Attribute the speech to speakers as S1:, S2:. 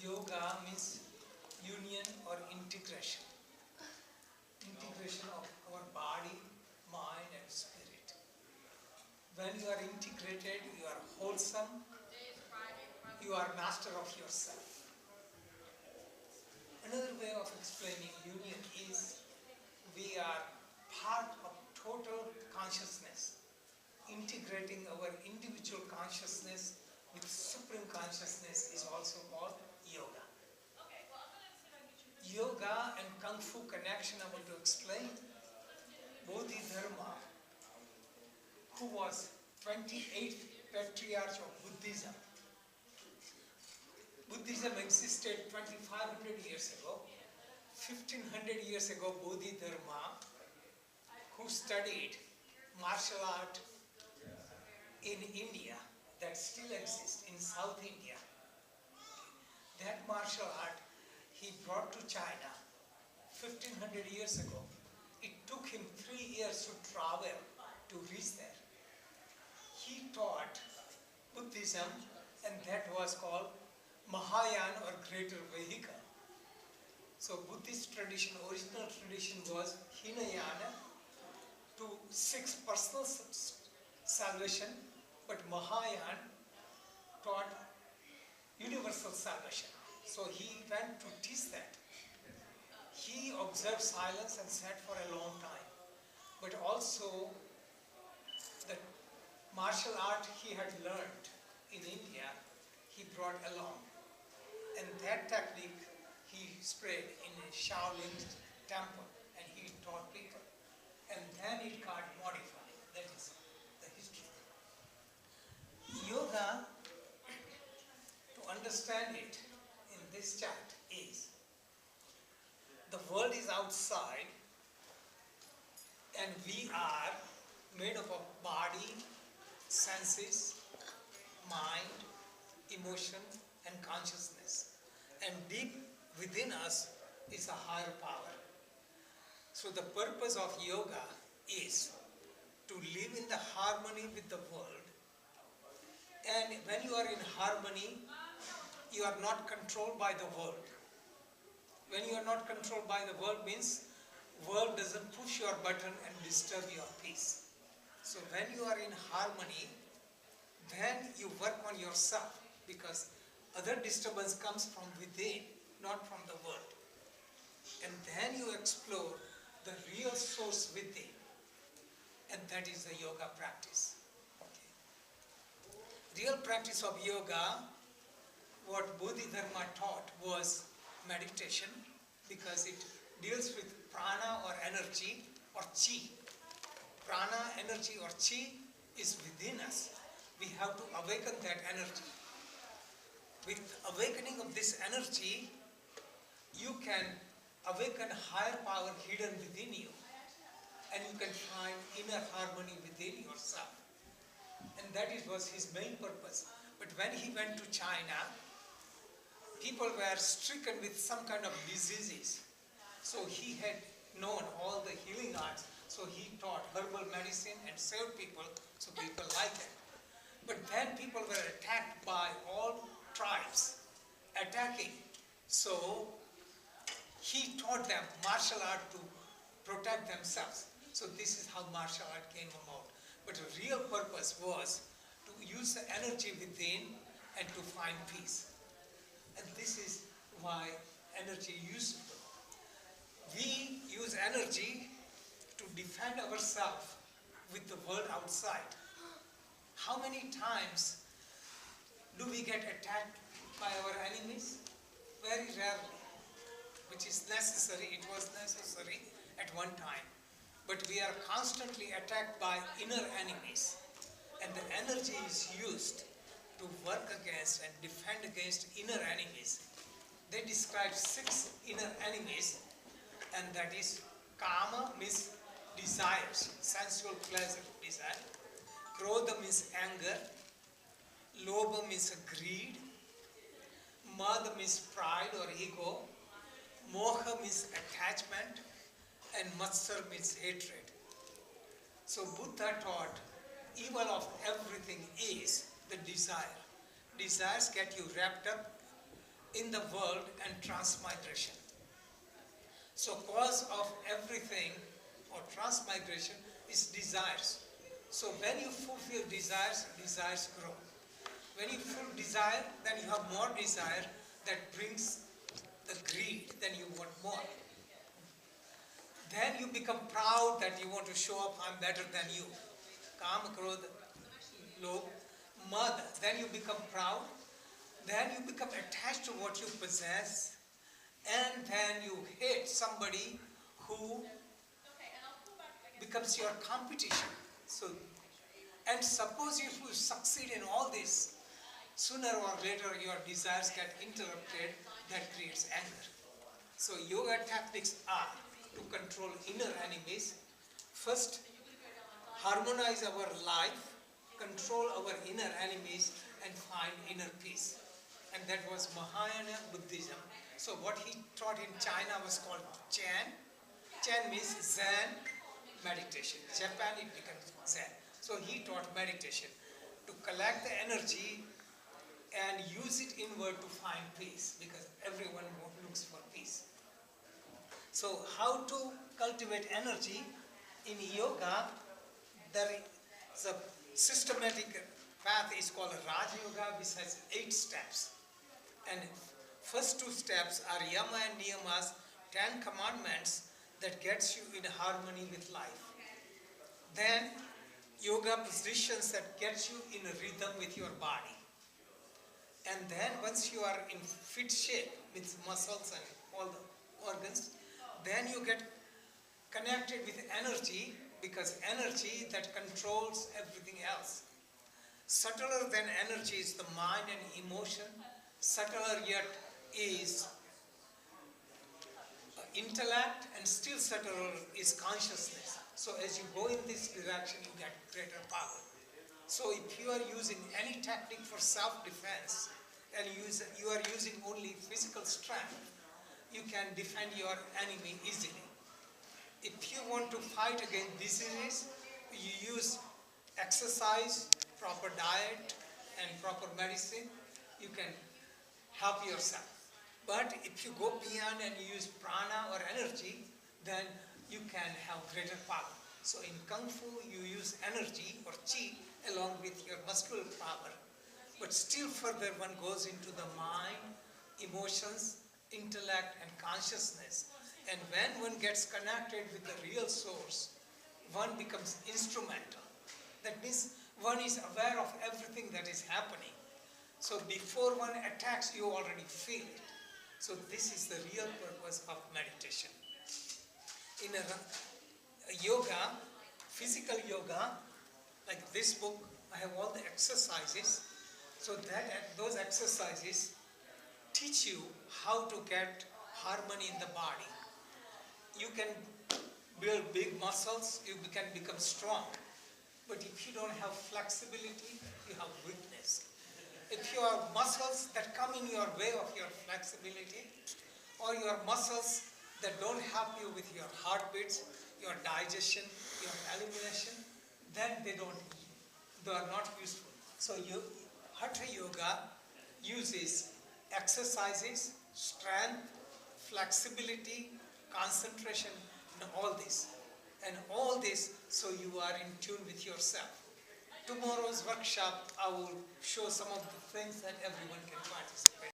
S1: Yoga means union or integration. Integration of our body, mind and spirit. When you are integrated, you are wholesome, you are master of yourself. Another way of explaining union is we are part of total consciousness, integrating our individual consciousness with supreme consciousness is also called yoga. Yoga and Kung Fu connection I want to explain. Bodhidharma, who was 28th patriarch of Buddhism. Buddhism existed 2500 years ago. 1500 years ago, Bodhidharma, who studied martial art in India, that still exists in South India. That martial art he brought to China 1500 years ago. It took him 3 years to travel to reach there. He taught Buddhism, and that was called Mahayana or greater vehicle. So Buddhist tradition, original tradition was Hinayana to 6 personal salvation, but Mahayana taught universal salvation. So he went to teach that. He observed silence and sat for a long time. But also the martial art he had learned in India, he brought along. And that technique he spread in a Shaolin temple and he taught people. And then it got modified. That is the history. Yoga, to understand it in this chart, is the world is outside and we are made up of body, senses, mind, emotion and consciousness. And deep within us is a higher power. So the purpose of yoga is to live in the harmony with the world. And when you are in harmony, you are not controlled by the world. When you are not controlled by the world means world doesn't push your button and disturb your peace. So when you are in harmony, then you work on yourself because other disturbance comes from within, not from the world. And then you explore the real source within. And that is the yoga practice. Okay. Real practice of yoga, what Bodhidharma taught was meditation because it deals with prana or energy or chi. Prana, energy or chi is within us. We have to awaken that energy. With awakening of this energy, you can awaken higher power hidden within you and you can find inner harmony within yourself. And that was his main purpose. But when he went to China, people were stricken with some kind of diseases. So he had known all the healing arts. So he taught herbal medicine and saved people, so people liked it. But then people were attacked by all tribes, attacking. So he taught them martial art to protect themselves. So this is how martial art came about. But the real purpose was to use the energy within and to find peace. And this is why energy is useful. We use energy to defend ourselves with the world outside. How many times do we get attacked by our enemies? Very rarely, which is necessary. It was necessary at one time. But we are constantly attacked by inner enemies. And the energy is used to work against and defend against inner enemies. They describe 6 inner enemies, and that is kama means desires, sensual pleasure, desire. Krodha means anger. Lobha means greed. Mada means pride or ego. Moha means attachment. And Matsar means hatred. So Buddha taught evil of everything is the desire. Desires get you wrapped up in the world and transmigration. So cause of everything or transmigration is desires. So when you fulfill desires, desires grow. When you fulfill desire, then you have more desire that brings the greed, then you want more. Then you become proud that you want to show up, I'm better than you. Kam, krodh, lobh, mad. Then you become proud. Then you become attached to what you possess. And then you hate somebody who becomes your competition. So, and suppose if you succeed in all this, sooner or later your desires get interrupted, that creates anger. So yoga techniques are to control inner enemies. First, harmonize our life, control our inner enemies, and find inner peace. And that was Mahayana Buddhism. So what he taught in China was called Chan. Chan means Zen meditation. Japan it becomes Zen. So he taught meditation to collect the energy and use it inward to find peace, because everyone looks for peace. So how to cultivate energy? In yoga, there is a systematic path is called Raj Yoga, which has 8 steps. And first 2 steps are Yama and Niyamas, 10 commandments that gets you in harmony with life. Then yoga positions that gets you in a rhythm with your body. And then once you are in fit shape with muscles and all the organs, then you get connected with energy, because energy that controls everything else. Subtler than energy is the mind and emotion. Subtler yet is intellect, and still subtler is consciousness. So as you go in this direction, you get greater power. So if you are using any technique for self-defense and you are using only physical strength, you can defend your enemy easily. If you want to fight against diseases, you use exercise, proper diet, and proper medicine. You can help yourself. But if you go beyond and you use prana or energy, then you can have greater power. So in Kung Fu, you use energy or chi along with your muscular power. But still further, one goes into the mind, emotions, intellect, and consciousness. And when one gets connected with the real source, one becomes instrumental. That means one is aware of everything that is happening. So before one attacks, you already feel it. So this is the real purpose of meditation. In a yoga, physical yoga, like this book, I have all the exercises. So that those exercises teach you how to get harmony in the body. You can build big muscles, you can become strong. But if you don't have flexibility, you have weakness. If you have muscles that come in your way of your flexibility, or your muscles that don't help you with your heartbeats, your digestion, your elimination, then they are not useful. So Hatha Yoga uses exercises, strength, flexibility, concentration, and all this. And all this so you are in tune with yourself. Tomorrow's workshop, I will show some of the things that everyone can participate.